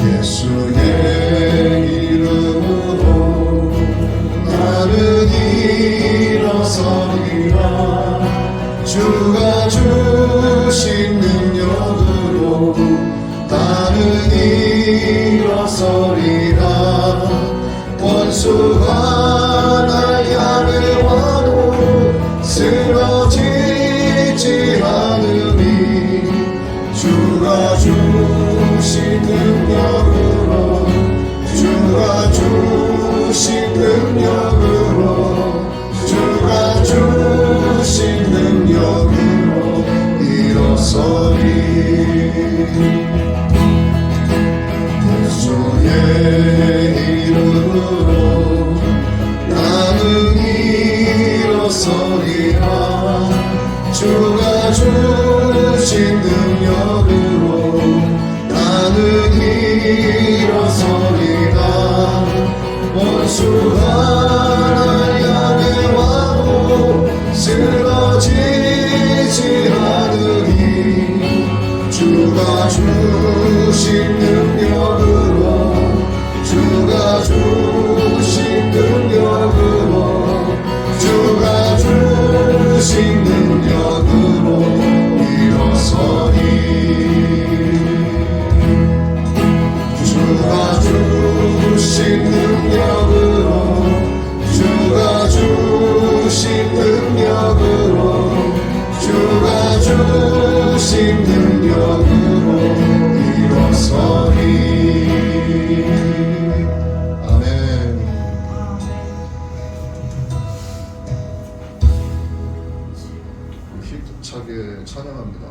예수의 이름으로 나는 일어서리라. 주가 주신 능력으로 나는 일어서리라. 원수가 날 향해 와도 쓰러지지 않으리. 주가 주신 능력으로 주가 주신 능력으로 주가 주신 능력으로 일어서리. 예수의 이름으로 나는 일어서리라. 주가 주신 능력으로 나는 일어서리라. 원수가 날 향해 와도 쓰러지지 않으리. 주가 주신 능력으로 주가 주신 능력으로 주가 주신 능력으로 일어서리. 주가 주신 능력으로 주가 주신 능력으로 주가 주신 능력으로 일어서리. 아멘. 힘차게 찬양합니다.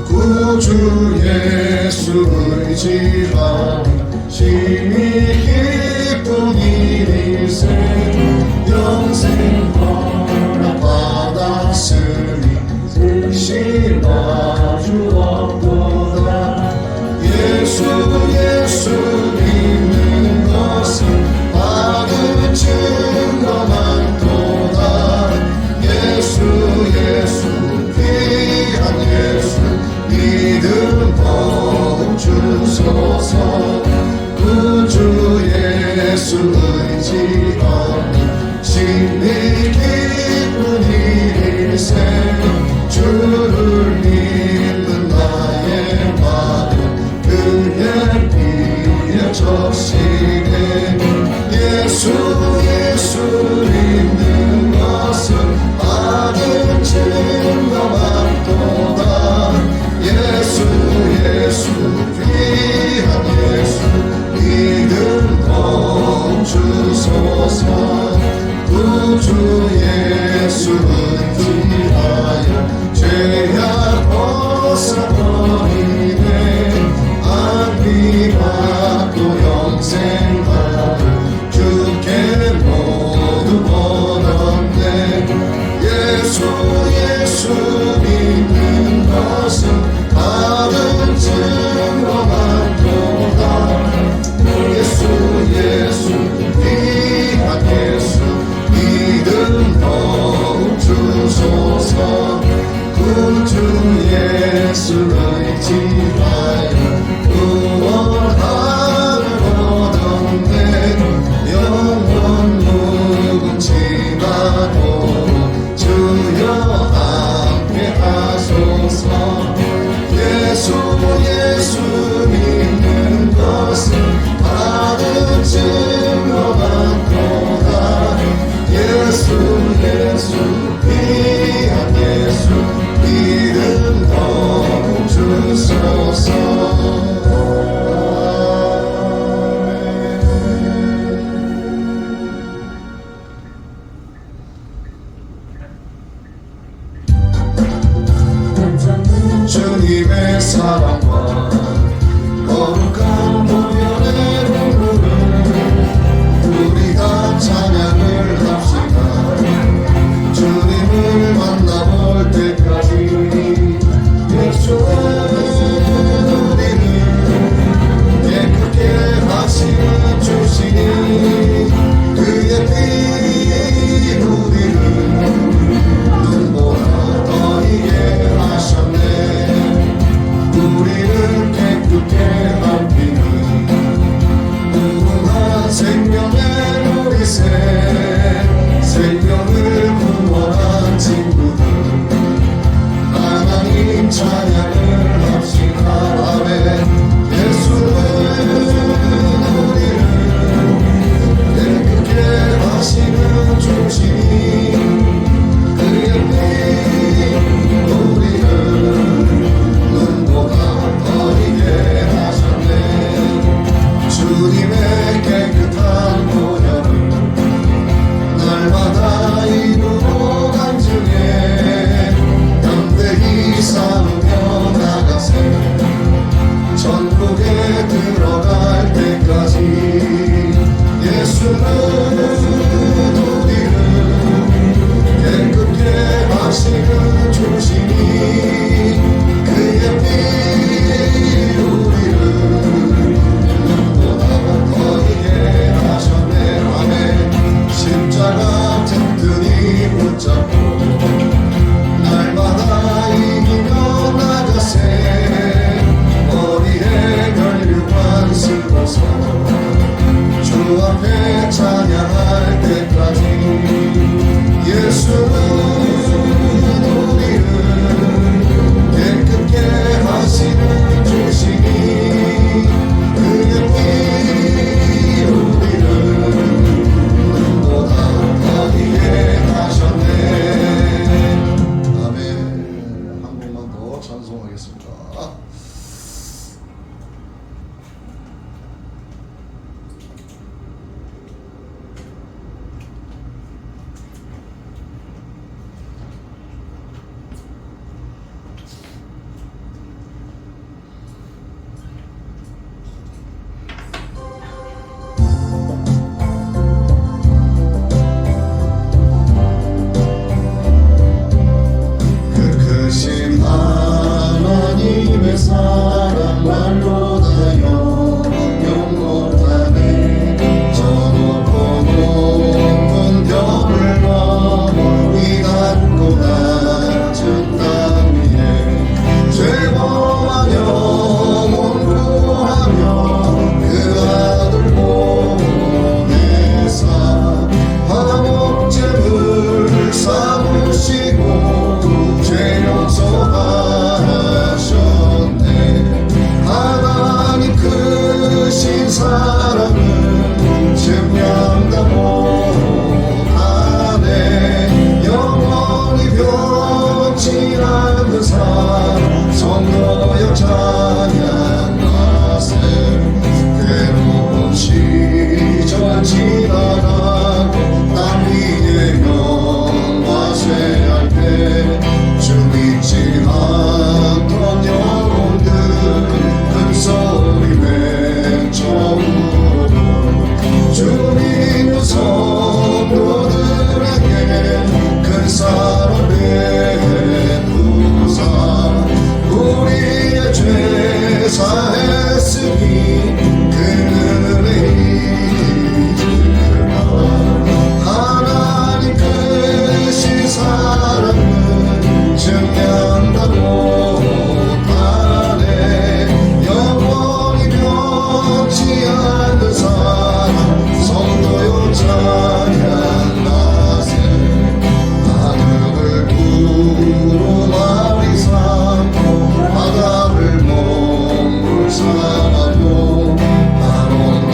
구주 예수 의지하니 심히 기쁜 일일세. 영생 허락받았으니 실망 주옵도다. 예수 믿는 것은 받은 증거만도다. 예수 귀한 예수 믿음 더욱 주소서. 구주 예수 의지하니 심히 기쁜 일일세. 주를 믿는 나의 마음 그의 피에 적시네. 예수 믿는 것은 받은 증거만도다. 예수 귀한 예수 믿음 더욱 주소서. 구주 예수 의지하여 죄악 벗어버리네. 안비 받고 영생 받을 주께 모두 얻었네. 예수 믿는 것은 받은 증거만도다. 예수 귀한 예수 믿음 더욱 주소서. 구주 예수 의지하여 구원함을 얻었네. 영원 묵은지 마도록 주여 함께 하소서. 예수 믿는 것은 받은 증거만도다. 예수 귀한 예수 믿음 더욱 주소서. 주님의 사랑과 거룩한 보혈의 눈물을 우리 다 찬양을 합시다. 주님을 만나볼 때까지 예수의 우리를 깨끗게 하시는 주시니 그의 피 생명을 구원한 친구들 하나님 찬양을 합시다. 아멘. 예수는 우리를 깨끗게 하시는 중심이 그의 피 우리를 눈보다 어리게 하셨네. 주님의 깨끗한 보혈을 날마다 입으로 간증해 담대히 싸우며 나가세. 천국에 들어갈 때까지 예수는 우리를 깨끗게 하시는 중심이 그의 피 우리를 눈보다 거리게 하셨네. 아멘. 십자가 튼튼히 붙잡고 날마다 이기며 나가세. 머리에 걸류관 쓰고서 주 앞에 찬양할 때까지 예수는 우리를 깨끗게 하시는 중심이 그의 피 우리를 눈보다 더디게 하셨네. 아멘. 한 번만 더 찬송하겠습니다. 크신 하나님의 사랑 말로 다 영영 못하네. 저 높고 높은 벽을 넘어 이 낮고 낮은 땅 위에 죄범한 영혼 구하며 그 아들 보내사 화목제물 삼으시고 죄 용서하셨네. 하나님 크신 사랑을 증명다 못하네. 영원히 변치 않는 사랑 성도여 찬양하세. 괴로운 시절 지나가고 땅 위에 영화 쇠할 때 주 믿지 않던 영혼들 큰 소리 외쳐 울어도 주 믿는 성도들에게 큰 사랑 베푸사 우리의 죄 사했으니 그 은혜 잊으라. 하나님 크신 사랑을 증명다 못하네. 영원히 변치 않는 사랑 성도요 찬양하세. 하늘을 구름아리 삼고 바다를 몸을 삼아도 나오는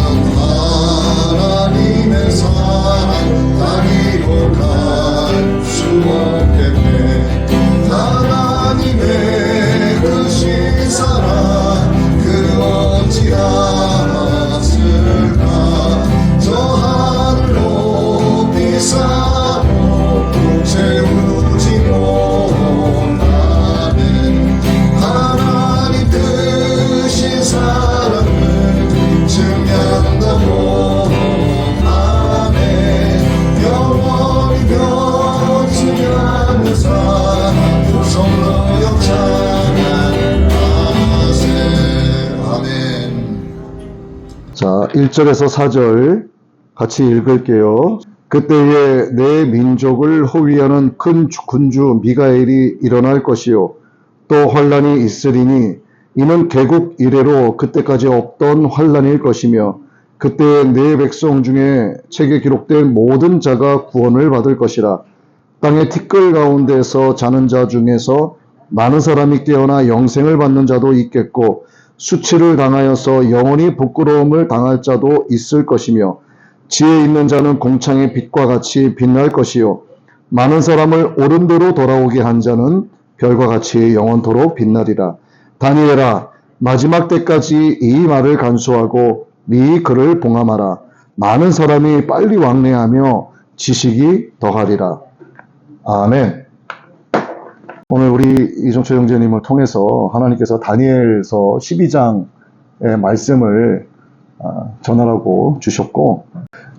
하나님의 사랑 다리로 갈 수 없겠네. 하나님의 크신 사랑 그 어찌 알았을까. 저 하늘 높이 쌓고 채우지 못하는 하나님 크신 사랑을 증명다 못하네. 영원히 변치 않는 사랑 성도여 찬양하세. 아멘. 자, 1절에서 4절 같이 읽을게요. 그때에 내 민족을 호위하는 큰 군주 미가엘이 일어날 것이요 또 환란이 있으리니 이는 개국 이래로 그때까지 없던 환란일 것이며 그때 내 백성 중에 책에 기록된 모든 자가 구원을 받을 것이라. 땅의 티끌 가운데서 자는 자 중에서 많은 사람이 깨어나 영생을 받는 자도 있겠고 수치를 당하여서 영원히 부끄러움을 당할 자도 있을 것이며 지혜 있는 자는 공창의 빛과 같이 빛날 것이요 많은 사람을 옳은 대로 돌아오게 한 자는 별과 같이 영원토록 빛나리라. 다니엘아, 마지막 때까지 이 말을 간수하고 네 글을 봉함하라. 많은 사람이 빨리 왕래하며 지식이 더하리라. 아멘. 오늘 우리 이종철 형제님을 통해서 하나님께서 다니엘서 12장의 말씀을 전하라고 주셨고,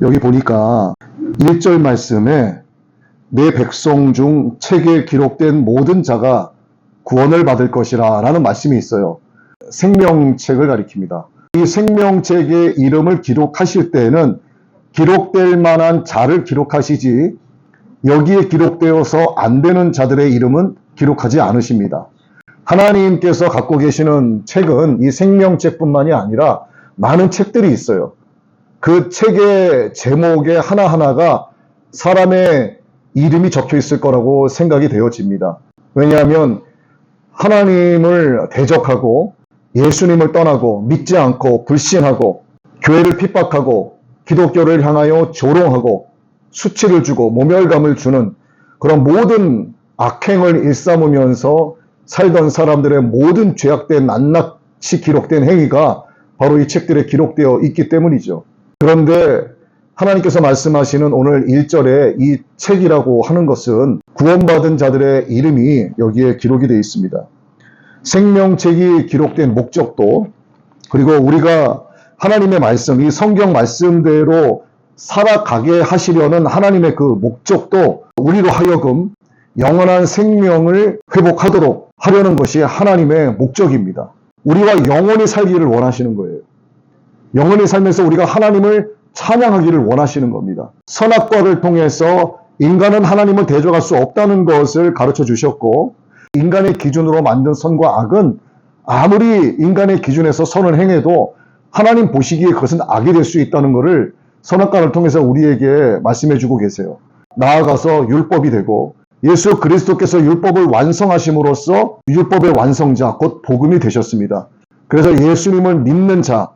여기 보니까 1절 말씀에 내 백성 중 책에 기록된 모든 자가 구원을 받을 것이라 라는 말씀이 있어요. 생명책을 가리킵니다. 이 생명책의 이름을 기록하실 때에는 기록될 만한 자를 기록하시지 여기에 기록되어서 안 되는 자들의 이름은 기록하지 않으십니다. 하나님께서 갖고 계시는 책은 이 생명책뿐만이 아니라 많은 책들이 있어요. 그 책의 제목에 하나하나가 사람의 이름이 적혀 있을 거라고 생각이 되어집니다. 왜냐하면 하나님을 대적하고 예수님을 떠나고 믿지 않고 불신하고 교회를 핍박하고 기독교를 향하여 조롱하고 수치를 주고 모멸감을 주는 그런 모든 악행을 일삼으면서 살던 사람들의 모든 죄악된 낱낱이 기록된 행위가 바로 이 책들에 기록되어 있기 때문이죠. 그런데 하나님께서 말씀하시는 오늘 1절에 이 책이라고 하는 것은 구원받은 자들의 이름이 여기에 기록이 되어 있습니다. 생명책이 기록된 목적도, 그리고 우리가 하나님의 말씀, 이 성경 말씀대로 살아가게 하시려는 하나님의 그 목적도 우리로 하여금 영원한 생명을 회복하도록 하려는 것이 하나님의 목적입니다. 우리가 영원히 살기를 원하시는 거예요. 영원히 살면서 우리가 하나님을 찬양하기를 원하시는 겁니다. 선악과를 통해서 인간은 하나님을 대적할 수 없다는 것을 가르쳐 주셨고, 인간의 기준으로 만든 선과 악은 아무리 인간의 기준에서 선을 행해도 하나님 보시기에 그것은 악이 될 수 있다는 것을 선악과를 통해서 우리에게 말씀해 주고 계세요. 나아가서 율법이 되고 예수 그리스도께서 율법을 완성하심으로써 율법의 완성자 곧 복음이 되셨습니다. 그래서 예수님을 믿는 자,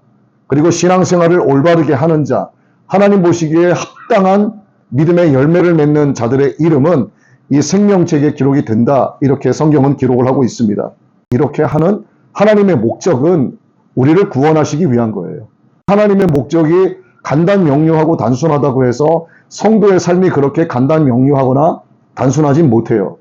그리고 신앙생활을 올바르게 하는 자, 하나님 보시기에 합당한 믿음의 열매를 맺는 자들의 이름은 이 생명책에 기록이 된다, 이렇게 성경은 기록을 하고 있습니다. 이렇게 하는 하나님의 목적은 우리를 구원하시기 위한 거예요. 하나님의 목적이 간단 명료하고 단순하다고 해서 성도의 삶이 그렇게 간단 명료하거나 단순하진 못해요.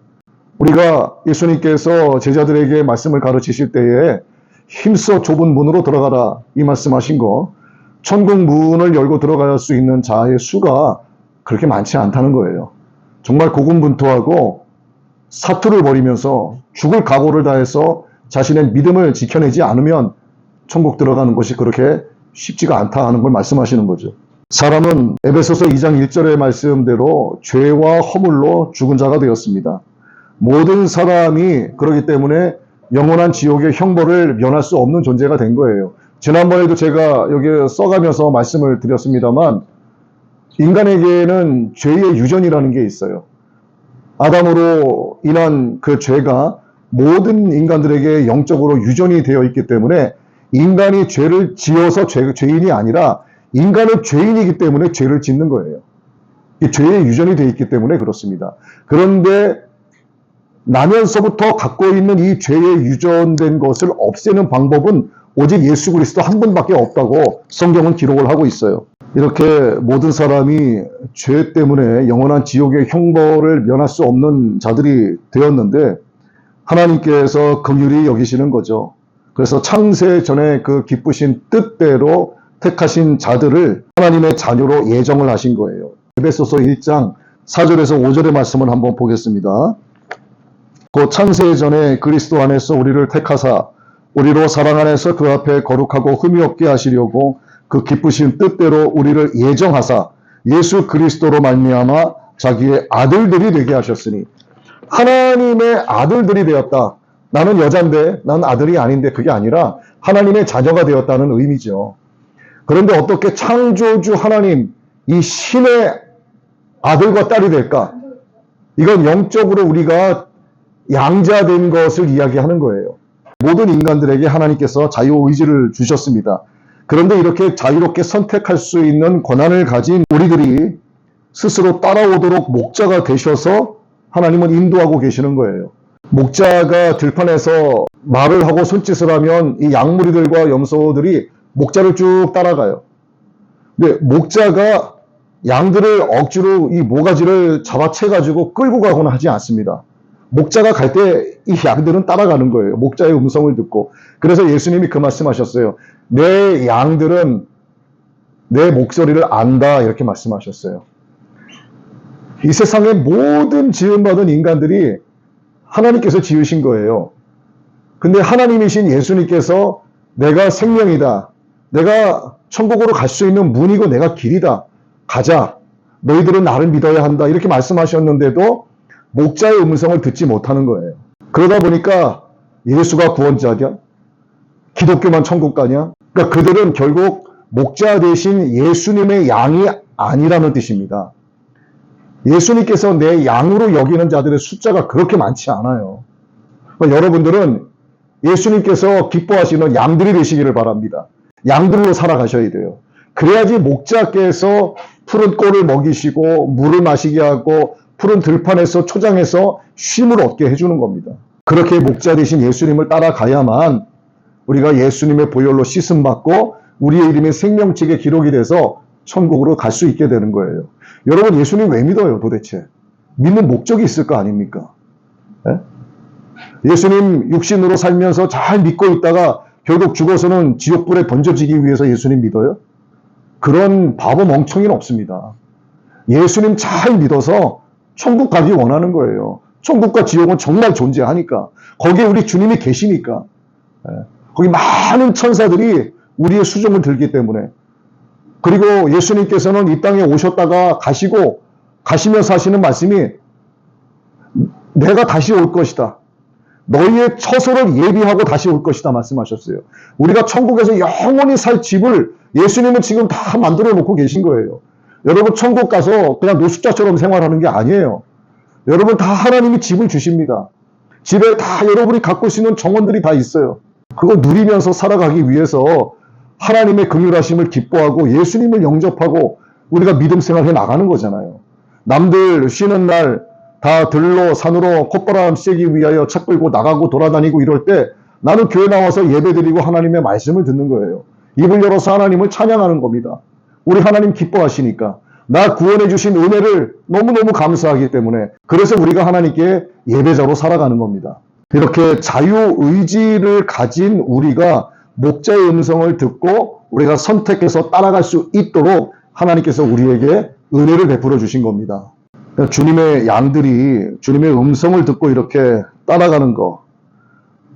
우리가 예수님께서 제자들에게 말씀을 가르치실 때에 힘써 좁은 문으로 들어가라, 이 말씀하신 거, 천국 문을 열고 들어갈 수 있는 자의 수가 그렇게 많지 않다는 거예요. 정말 고군분투하고 사투를 벌이면서 죽을 각오를 다해서 자신의 믿음을 지켜내지 않으면 천국 들어가는 것이 그렇게 쉽지가 않다 하는 걸 말씀하시는 거죠. 사람은 에베소서 2장 1절의 말씀대로 죄와 허물로 죽은 자가 되었습니다. 모든 사람이 그렇기 때문에 영원한 지옥의 형벌을 면할 수 없는 존재가 된 거예요. 지난번에도 제가 여기 써가면서 말씀을 드렸습니다만, 인간에게는 죄의 유전이라는 게 있어요. 아담으로 인한 그 죄가 모든 인간들에게 영적으로 유전이 되어 있기 때문에 인간이 죄를 지어서 죄인이 아니라 인간은 죄인이기 때문에 죄를 짓는 거예요. 죄의 유전이 되어 있기 때문에 그렇습니다. 그런데 나면서부터 갖고 있는 이 죄의 유전된 것을 없애는 방법은 오직 예수 그리스도 한 분밖에 없다고 성경은 기록을 하고 있어요. 이렇게 모든 사람이 죄 때문에 영원한 지옥의 형벌을 면할 수 없는 자들이 되었는데 하나님께서 긍휼히 여기시는 거죠. 그래서 창세 전에 그 기쁘신 뜻대로 택하신 자들을 하나님의 자녀로 예정을 하신 거예요. 에베소서 1장 4절에서 5절의 말씀을 한번 보겠습니다. 그 창세 전에 그리스도 안에서 우리를 택하사 우리로 사랑 안에서 그 앞에 거룩하고 흠이 없게 하시려고 그 기쁘신 뜻대로 우리를 예정하사 예수 그리스도로 말미암아 자기의 아들들이 되게 하셨으니, 하나님의 아들들이 되었다. 나는 여잔데 난 아들이 아닌데, 그게 아니라 하나님의 자녀가 되었다는 의미죠. 그런데 어떻게 창조주 하나님, 이 신의 아들과 딸이 될까? 이건 영적으로 우리가 양자된 것을 이야기하는 거예요. 모든 인간들에게 하나님께서 자유의지를 주셨습니다. 그런데 이렇게 자유롭게 선택할 수 있는 권한을 가진 우리들이 스스로 따라오도록 목자가 되셔서 하나님은 인도하고 계시는 거예요. 목자가 들판에서 말을 하고 손짓을 하면 이 양무리들과 염소들이 목자를 쭉 따라가요. 근데 목자가 양들을 억지로 이 모가지를 잡아채가지고 끌고 가거나 하지 않습니다. 목자가 갈 때 이 양들은 따라가는 거예요. 목자의 음성을 듣고. 그래서 예수님이 그 말씀하셨어요. 내 양들은 내 목소리를 안다, 이렇게 말씀하셨어요. 이 세상의 모든 지음받은 인간들이 하나님께서 지으신 거예요. 근데 하나님이신 예수님께서 내가 생명이다, 내가 천국으로 갈 수 있는 문이고 내가 길이다, 가자, 너희들은 나를 믿어야 한다, 이렇게 말씀하셨는데도 목자의 음성을 듣지 못하는 거예요. 그러다 보니까 예수가 구원자냐? 기독교만 천국 가냐? 그러니까 그들은 결국 목자 대신 예수님의 양이 아니라는 뜻입니다. 예수님께서 내 양으로 여기는 자들의 숫자가 그렇게 많지 않아요. 그러니까 여러분들은 예수님께서 기뻐하시는 양들이 되시기를 바랍니다. 양들로 살아가셔야 돼요. 그래야지 목자께서 푸른 꼴을 먹이시고 물을 마시게 하고 푸른 들판에서 초장에서 쉼을 얻게 해주는 겁니다. 그렇게 목자 되신 예수님을 따라가야만 우리가 예수님의 보혈로 씻음받고 우리의 이름이 생명책에 기록이 돼서 천국으로 갈 수 있게 되는 거예요. 여러분, 예수님 왜 믿어요 도대체? 믿는 목적이 있을 거 아닙니까? 예? 예수님 육신으로 살면서 잘 믿고 있다가 결국 죽어서는 지옥불에 던져지기 위해서 예수님 믿어요? 그런 바보 멍청이는 없습니다. 예수님 잘 믿어서 천국 가기 원하는 거예요. 천국과 지옥은 정말 존재하니까. 거기에 우리 주님이 계시니까. 거기 많은 천사들이 우리의 수종을 들기 때문에. 그리고 예수님께서는 이 땅에 오셨다가 가시면서 하시는 말씀이 내가 다시 올 것이다, 너희의 처소를 예비하고 다시 올 것이다 말씀하셨어요. 우리가 천국에서 영원히 살 집을 예수님은 지금 다 만들어 놓고 계신 거예요. 여러분, 천국 가서 그냥 노숙자처럼 생활하는 게 아니에요. 여러분, 다 하나님이 집을 주십니다. 집에 다 여러분이 갖고 있는 정원들이 다 있어요. 그거 누리면서 살아가기 위해서 하나님의 긍휼하심을 기뻐하고 예수님을 영접하고 우리가 믿음 생활해 나가는 거잖아요. 남들 쉬는 날 다 들로 산으로 콧바람 쐬기 위하여 차 끌고 나가고 돌아다니고 이럴 때 나는 교회 나와서 예배드리고 하나님의 말씀을 듣는 거예요. 입을 열어서 하나님을 찬양하는 겁니다. 우리 하나님 기뻐하시니까. 나 구원해 주신 은혜를 너무너무 감사하기 때문에. 그래서 우리가 하나님께 예배자로 살아가는 겁니다. 이렇게 자유의지를 가진 우리가 목자의 음성을 듣고 우리가 선택해서 따라갈 수 있도록 하나님께서 우리에게 은혜를 베풀어 주신 겁니다. 그러니까 주님의 양들이 주님의 음성을 듣고 이렇게 따라가는 거,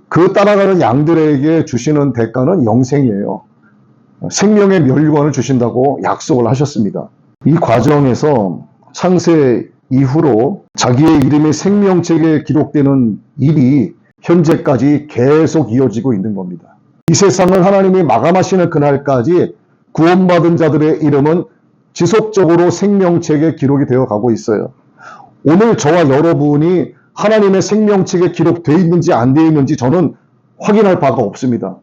그 따라가는 양들에게 주시는 대가는 영생이에요. 생명의 멸류관을 주신다고 약속을 하셨습니다. 이 과정에서 창세 이후로 자기의 이름이 생명책에 기록되는 일이 현재까지 계속 이어지고 있는 겁니다. 이 세상을 하나님이 마감하시는 그날까지 구원받은 자들의 이름은 지속적으로 생명책에 기록이 되어 가고 있어요. 오늘 저와 여러분이 하나님의 생명책에 기록되어 있는지 안 되어 있는지 저는 확인할 바가 없습니다.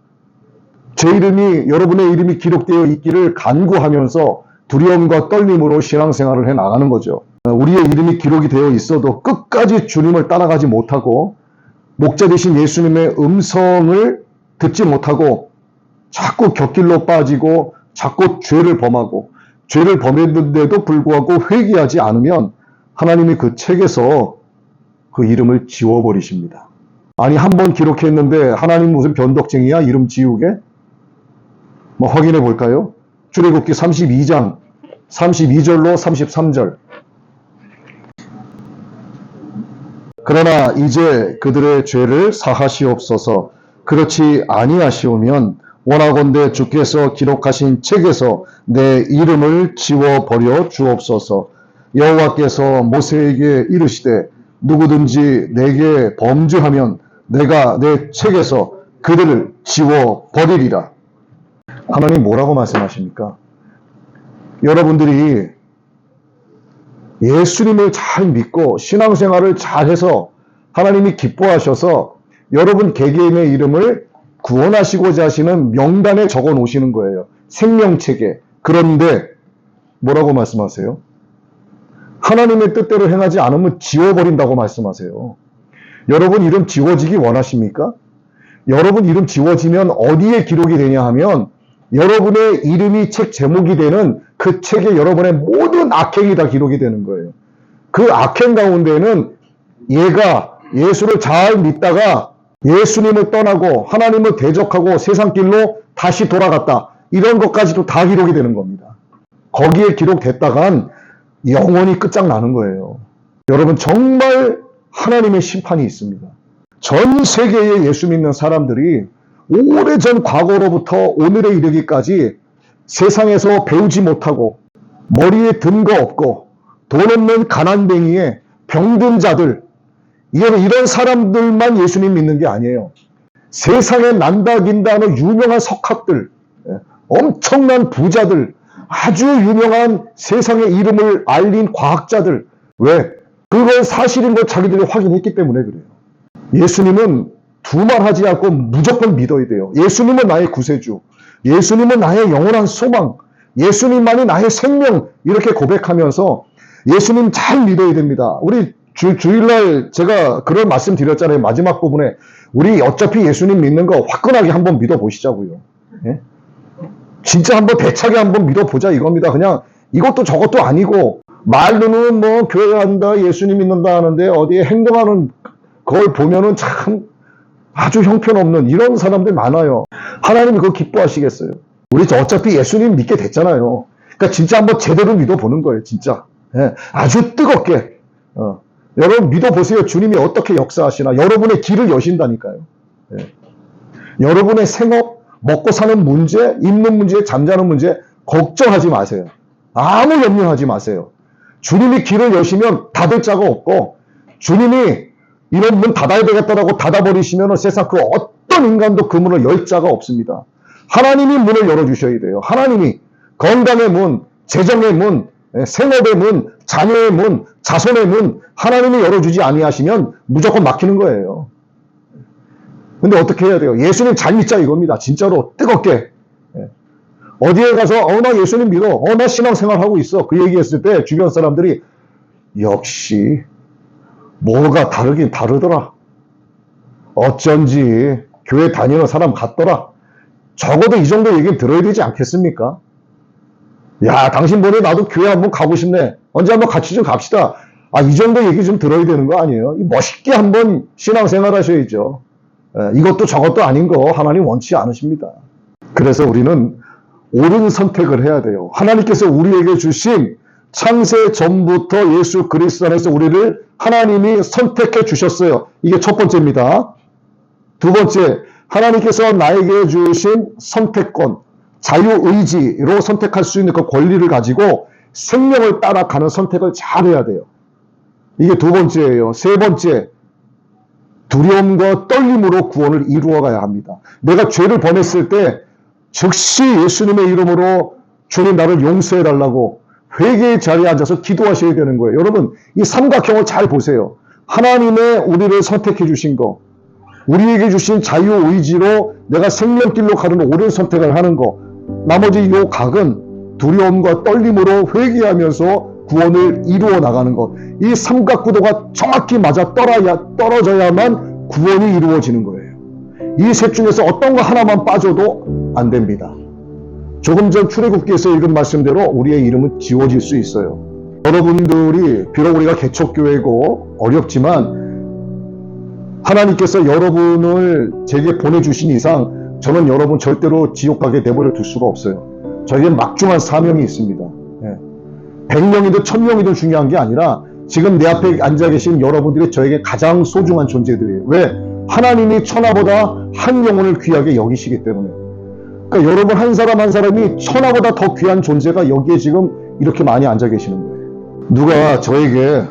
제 이름이, 여러분의 이름이 기록되어 있기를 간구하면서 두려움과 떨림으로 신앙생활을 해 나가는 거죠. 우리의 이름이 기록이 되어 있어도 끝까지 주님을 따라가지 못하고 목자 되신 예수님의 음성을 듣지 못하고 자꾸 곁길로 빠지고 자꾸 죄를 범하고 죄를 범했는데도 불구하고 회개하지 않으면 하나님이 그 책에서 그 이름을 지워버리십니다. 아니, 한번 기록했는데 하나님 무슨 변덕쟁이야? 이름 지우게? 확인해 볼까요? 출애굽기 32장 32절로 33절. 그러나 이제 그들의 죄를 사하시옵소서. 그렇지 아니하시오면 원하건대 주께서 기록하신 책에서 내 이름을 지워버려 주옵소서. 여호와께서 모세에게 이르시되 누구든지 내게 범죄하면 내가 내 책에서 그들을 지워버리리라. 하나님 뭐라고 말씀하십니까? 여러분들이 예수님을 잘 믿고 신앙생활을 잘해서 하나님이 기뻐하셔서 여러분 개개인의 이름을 구원하시고자 하시는 명단에 적어 놓으시는 거예요. 생명책에. 그런데 뭐라고 말씀하세요? 하나님의 뜻대로 행하지 않으면 지워버린다고 말씀하세요. 여러분 이름 지워지기 원하십니까? 여러분 이름 지워지면 어디에 기록이 되냐 하면 여러분의 이름이 책 제목이 되는 그 책에 여러분의 모든 악행이 다 기록이 되는 거예요. 그 악행 가운데는 얘가 예수를 잘 믿다가 예수님을 떠나고 하나님을 대적하고 세상 길로 다시 돌아갔다. 이런 것까지도 다 기록이 되는 겁니다. 거기에 기록됐다간 영원히 끝장나는 거예요. 여러분 정말 하나님의 심판이 있습니다. 전 세계의 예수 믿는 사람들이 오래전 과거로부터 오늘에 이르기까지 세상에서 배우지 못하고 머리에 든 거 없고 돈 없는 가난뱅이에 병든 자들, 이런 사람들만 예수님 믿는 게 아니에요. 세상에 난다 긴다 하는 유명한 석학들, 엄청난 부자들, 아주 유명한 세상의 이름을 알린 과학자들, 왜? 그걸 사실인 걸 자기들이 확인했기 때문에 그래요. 예수님은 두말하지 않고 무조건 믿어야 돼요. 예수님은 나의 구세주, 예수님은 나의 영원한 소망, 예수님만이 나의 생명, 이렇게 고백하면서 예수님 잘 믿어야 됩니다. 우리 주일날 제가 그런 말씀 드렸잖아요. 마지막 부분에 우리 어차피 예수님 믿는 거 화끈하게 한번 믿어보시자고요. 예? 진짜 한번 대차게 한번 믿어보자 이겁니다. 그냥 이것도 저것도 아니고 말로는 뭐 교회 간다 예수님 믿는다 하는데 어디에 행동하는 그걸 보면은 참 아주 형편없는 이런 사람들 많아요. 하나님이 그거 기뻐하시겠어요? 우리 어차피 예수님 믿게 됐잖아요. 그러니까 진짜 한번 제대로 믿어보는 거예요. 진짜. 예, 아주 뜨겁게. 여러분 믿어보세요. 주님이 어떻게 역사하시나. 여러분의 길을 여신다니까요. 예. 여러분의 생업, 먹고 사는 문제, 입는 문제, 잠자는 문제 걱정하지 마세요. 아무 염려하지 마세요. 주님이 길을 여시면 닫을 자가 없고 주님이 이런 문 닫아야 되겠다라고 닫아버리시면 세상 그 어떤 인간도 그 문을 열 자가 없습니다. 하나님이 문을 열어주셔야 돼요. 하나님이 건강의 문, 재정의 문, 생업의 문, 자녀의 문, 자손의 문 하나님이 열어주지 아니하시면 무조건 막히는 거예요. 근데 어떻게 해야 돼요? 예수님 잘 믿자 이겁니다. 진짜로 뜨겁게. 어디에 가서 나 예수님 믿어. 나 신앙생활하고 있어. 그 얘기했을 때 주변 사람들이 역시 뭐가 다르긴 다르더라. 어쩐지 교회 다니는 사람 같더라. 적어도 이 정도 얘기는 들어야 되지 않겠습니까? 야, 당신 보니 나도 교회 한번 가고 싶네. 언제 한번 같이 좀 갑시다. 이 정도 얘기 좀 들어야 되는 거 아니에요? 멋있게 한번 신앙생활 하셔야죠. 이것도 저것도 아닌 거 하나님 원치 않으십니다. 그래서 우리는 옳은 선택을 해야 돼요. 하나님께서 우리에게 주신 창세 전부터 예수 그리스도 안에서 우리를 하나님이 선택해 주셨어요. 이게 첫 번째입니다. 두 번째, 하나님께서 나에게 주신 선택권, 자유의지로 선택할 수 있는 그 권리를 가지고 생명을 따라가는 선택을 잘 해야 돼요. 이게 두 번째예요. 세 번째, 두려움과 떨림으로 구원을 이루어가야 합니다. 내가 죄를 범했을 때 즉시 예수님의 이름으로 주님 나를 용서해달라고 회개의 자리에 앉아서 기도하셔야 되는 거예요. 여러분 이 삼각형을 잘 보세요. 하나님의 우리를 선택해 주신 거, 우리에게 주신 자유의지로 내가 생명길로 가는 옳은 선택을 하는 거, 나머지 이 각은 두려움과 떨림으로 회개하면서 구원을 이루어 나가는 것, 이 삼각구도가 정확히 맞아 떨어져야만 구원이 이루어지는 거예요. 이 셋 중에서 어떤 거 하나만 빠져도 안 됩니다. 조금 전 출애굽기에서 읽은 말씀대로 우리의 이름은 지워질 수 있어요. 여러분들이 비록 우리가 개척교회고 어렵지만 하나님께서 여러분을 제게 보내주신 이상 저는 여러분 절대로 지옥 가게 내버려 둘 수가 없어요. 저에겐 막중한 사명이 있습니다. 100명이든 1000명이든 중요한 게 아니라 지금 내 앞에 앉아 계신 여러분들이 저에게 가장 소중한 존재들이에요. 왜? 하나님이 천하보다 한 영혼을 귀하게 여기시기 때문에. 그러니까 여러분 한 사람 한 사람이 천하보다 더 귀한 존재가 여기에 지금 이렇게 많이 앉아 계시는 거예요. 누가 저에게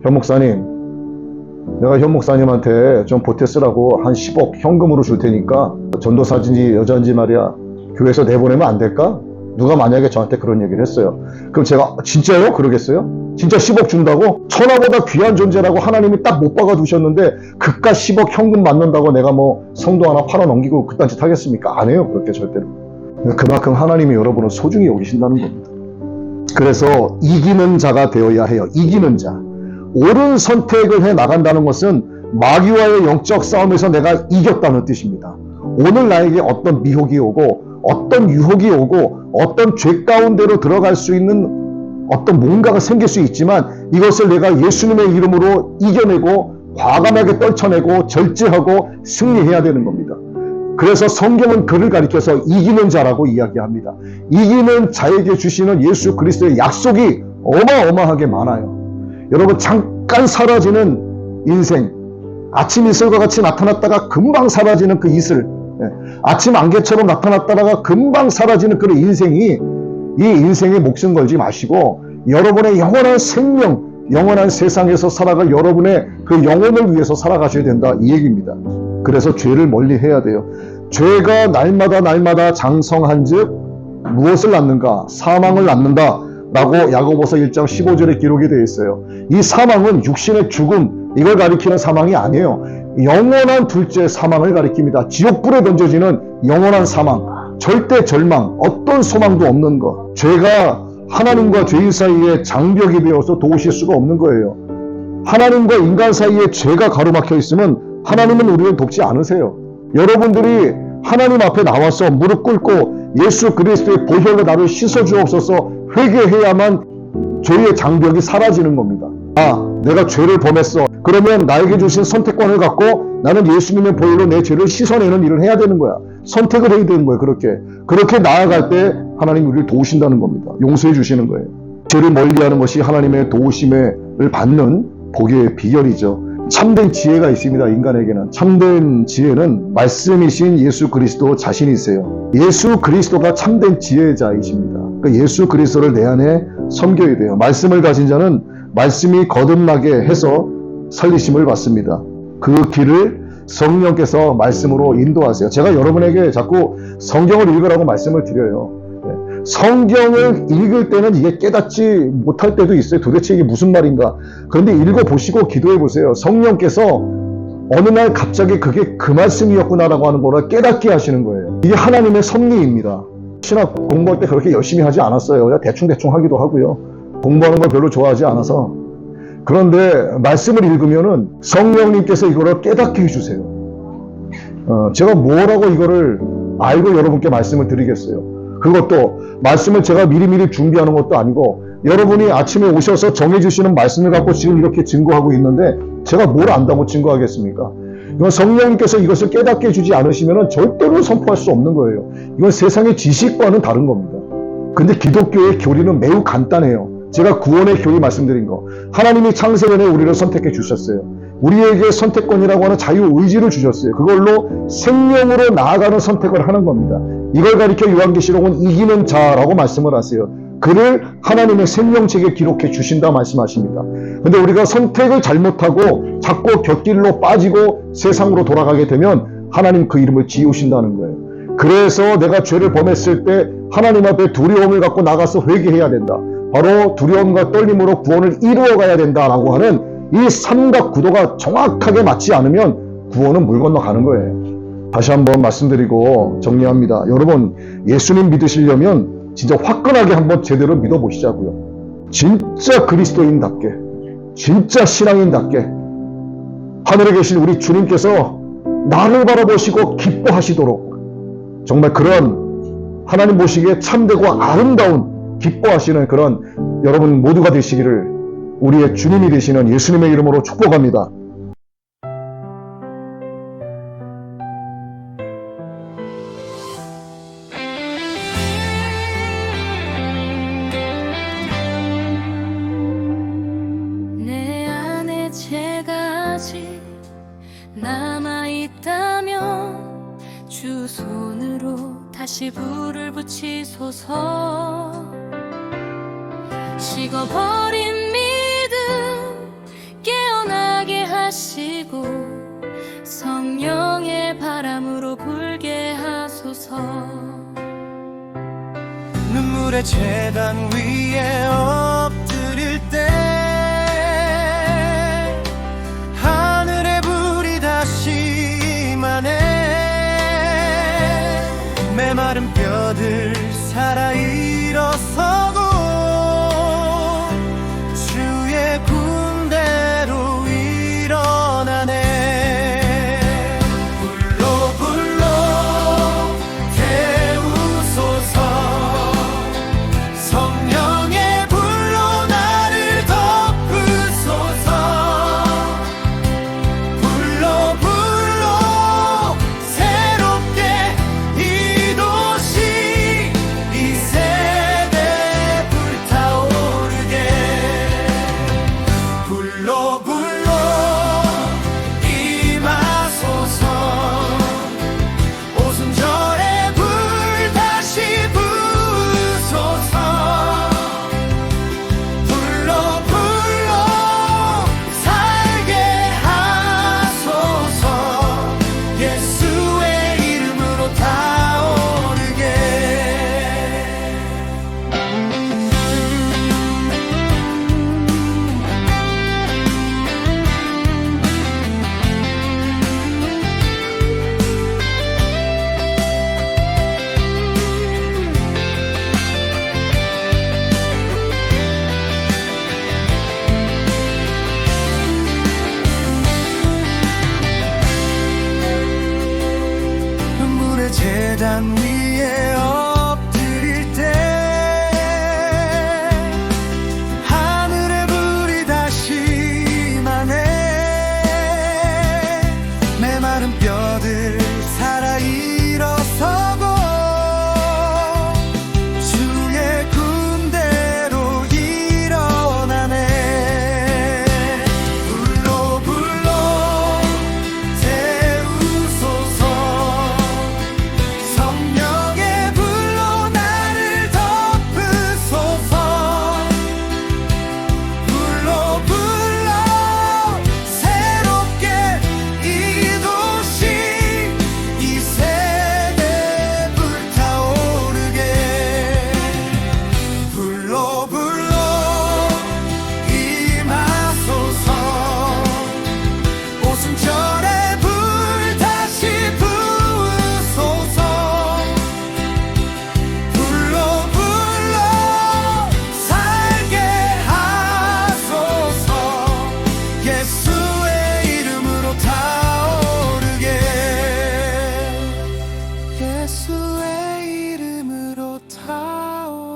현 목사님 내가 현 목사님한테 좀 보태 쓰라고 한 10억 현금으로 줄 테니까 전도사인지 여자인지 말이야 교회에서 내보내면 안 될까? 누가 만약에 저한테 그런 얘기를 했어요. 그럼 제가 진짜요? 그러겠어요? 진짜 10억 준다고? 천하보다 귀한 존재라고 하나님이 딱 못 박아 두셨는데 그깟 10억 현금 받는다고 내가 뭐 성도 하나 팔아 넘기고 그딴 짓 하겠습니까? 안 해요. 그렇게 절대로. 그만큼 하나님이 여러분을 소중히 여기신다는 겁니다. 그래서 이기는 자가 되어야 해요. 이기는 자. 옳은 선택을 해 나간다는 것은 마귀와의 영적 싸움에서 내가 이겼다는 뜻입니다. 오늘 나에게 어떤 미혹이 오고 어떤 유혹이 오고 어떤 죄 가운데로 들어갈 수 있는 어떤 뭔가가 생길 수 있지만 이것을 내가 예수님의 이름으로 이겨내고 과감하게 떨쳐내고 절제하고 승리해야 되는 겁니다. 그래서 성경은 그를 가리켜서 이기는 자라고 이야기합니다. 이기는 자에게 주시는 예수 그리스도의 약속이 어마어마하게 많아요. 여러분, 잠깐 사라지는 인생, 아침 이슬과 같이 나타났다가 금방 사라지는 그 이슬, 아침 안개처럼 나타났다가 금방 사라지는 그런 인생이 이 인생에 목숨 걸지 마시고 여러분의 영원한 생명, 영원한 세상에서 살아갈 여러분의 그 영혼을 위해서 살아가셔야 된다, 이 얘기입니다. 그래서 죄를 멀리 해야 돼요. 죄가 날마다 장성한즉 무엇을 낳는가? 사망을 낳는다 라고 야고보서 1장 15절에 기록이 되어 있어요. 이 사망은 육신의 죽음, 이걸 가리키는 사망이 아니에요. 영원한 둘째 사망을 가리킵니다. 지옥불에 던져지는 영원한 사망, 절대 절망, 어떤 소망도 없는 것. 죄가 하나님과 죄인 사이에 장벽이 되어서 도우실 수가 없는 거예요. 하나님과 인간 사이에 죄가 가로막혀 있으면 하나님은 우리를 돕지 않으세요. 여러분들이 하나님 앞에 나와서 무릎 꿇고 예수 그리스도의 보혈로 나를 씻어주옵소서 회개해야만 죄의 장벽이 사라지는 겁니다. 아, 내가 죄를 범했어. 그러면 나에게 주신 선택권을 갖고 나는 예수님의 보혈로 내 죄를 씻어내는 일을 해야 되는 거야. 선택을 해야 되는 거예요. 그렇게 나아갈 때 하나님이 우리를 도우신다는 겁니다. 용서해 주시는 거예요. 죄를 멀리하는 것이 하나님의 도우심을 받는 복의 비결이죠. 참된 지혜가 있습니다. 인간에게는. 참된 지혜는 말씀이신 예수 그리스도 자신이세요. 예수 그리스도가 참된 지혜자이십니다. 그러니까 예수 그리스도를 내 안에 섬겨야 돼요. 말씀을 가진 자는 말씀이 거듭나게 해서 살리심을 받습니다. 그 길을 성령께서 말씀으로 인도하세요. 제가 여러분에게 자꾸 성경을 읽으라고 말씀을 드려요. 성경을 읽을 때는 이게 깨닫지 못할 때도 있어요. 도대체 이게 무슨 말인가? 그런데 읽어보시고 기도해보세요. 성령께서 어느 날 갑자기 그게 그 말씀이었구나라고 하는 거를 깨닫게 하시는 거예요. 이게 하나님의 섭리입니다. 신학 공부할 때 그렇게 열심히 하지 않았어요. 그냥 대충 하기도 하고요. 공부하는 걸 별로 좋아하지 않아서. 그런데 말씀을 읽으면은 성령님께서 이거를 깨닫게 해주세요. 제가 뭐라고 이거를 알고 여러분께 말씀을 드리겠어요. 그것도 말씀을 제가 미리미리 준비하는 것도 아니고 여러분이 아침에 오셔서 정해주시는 말씀을 갖고 지금 이렇게 증거하고 있는데 제가 뭘 안다고 증거하겠습니까? 이건 성령님께서 이것을 깨닫게 해주지 않으시면 절대로 선포할 수 없는 거예요. 이건 세상의 지식과는 다른 겁니다. 근데 기독교의 교리는 매우 간단해요. 제가 구원의 교리 말씀드린 거. 하나님이 창세전에 우리를 선택해 주셨어요. 우리에게 선택권이라고 하는 자유의지를 주셨어요. 그걸로 생명으로 나아가는 선택을 하는 겁니다. 이걸 가리켜 요한계시록은 이기는 자라고 말씀을 하세요. 그를 하나님의 생명책에 기록해 주신다 말씀하십니다. 근데 우리가 선택을 잘못하고 자꾸 곁길로 빠지고 세상으로 돌아가게 되면 하나님 그 이름을 지우신다는 거예요. 그래서 내가 죄를 범했을 때 하나님 앞에 두려움을 갖고 나가서 회개해야 된다. 바로 두려움과 떨림으로 구원을 이루어가야 된다라고 하는 이 삼각 구도가 정확하게 맞지 않으면 구원은 물 건너가는 거예요. 다시 한번 말씀드리고 정리합니다. 여러분, 예수님 믿으시려면 진짜 화끈하게 한번 제대로 믿어보시자고요. 진짜 그리스도인답게, 진짜 신앙인답게 하늘에 계신 우리 주님께서 나를 바라보시고 기뻐하시도록 정말 그런 하나님 보시기에 참되고 아름다운 기뻐하시는 그런 여러분 모두가 되시기를 우리의 주님이 되시는 예수님의 이름으로 축복합니다. 내 안에 죄가 아직 남아있다면 주 손으로 다시 불을 붙이소서. 식어버린 믿음 깨어나게 하시 물의 재단 위에 엎드릴 때 하늘의 불이 다시 임하네. 메마른 뼈들 살아 일어서고 주의 군대로 일어나네. 불로 불로 태우소서. 성령의 불로 나를 덮으소서. 불로 불로 새롭게 이 도시 이 세대 불타오르게. 불로 불로 임하소서. 오순절의 불 다시 부으소서. 불로 불로 살게 하소서. 예수의 이름으로 타오르게. 물의 재단 위에 엎드릴 때 하늘의 불이 다시 임하네. 메마른 뼈들 살아 일어서고 주의 군대로 일어나네. 불로 불로 태우소서. 성령의 불로 나를 덮으소서. 불로 불로 새롭게 이 도시 이 세대 불타오르게. 불로 불로 임하소서. 오순절의 불 다시 부으소서. 불로 불로 살게 하소서. 예수의 이름으로 타오르게. 예수의 이름으로 타오르게.